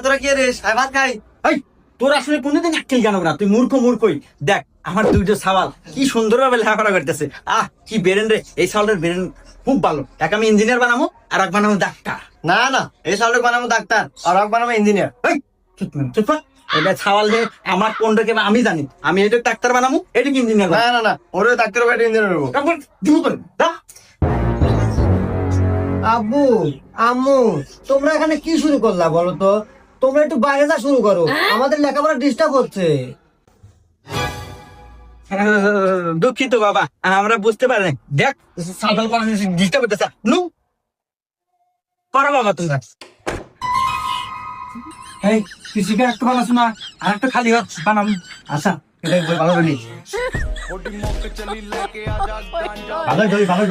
তোরা কি রে ভাত খাই? তোর আসলে কোনদিন আক্কেল জানো না, তুই মূর্খই। দেখ আমার দুইটা সাওয়াল কি সুন্দর ভাবে লেখাপড়া করতেছে। কি বেরেন রে, এই সাওয়ালের বেরেন খুব ভালো। এক আমি ইঞ্জিনিয়ার বানাবো আর এক বানাবো ডাক্তার। না না, এই সাওয়ালটা বানাবো ডাক্তার আর এক বানাবো ইঞ্জিনিয়ার। এটা ছাওয়াল যে আমার কোনটা কে আমি জানি, আমি এটা ডাক্তার বানাবো, এটা কি ইঞ্জিনিয়ার। না না না, ওরে ডাক্তার হবে, এটা ইঞ্জিনিয়ার হবো। আব্বু আম্মু, তোমরা এখানে কি শুরু করলা বলো তো? তোমরা একটু বাইরে যা শুরু করো, আমাদের লেখাপড়া ডিস্টার্ব হচ্ছে। দুঃখিত বাবা, আমরা বুঝতে পারি। দেখ সাইকেল ডিস্টার্ব করতেছে। নু করো বাবা তোমরা। এই কৃষিকে একটা বানাচ্ছ না, আর একটা খালি বানাবো। আচ্ছা এটা ভালো বলি, ভালো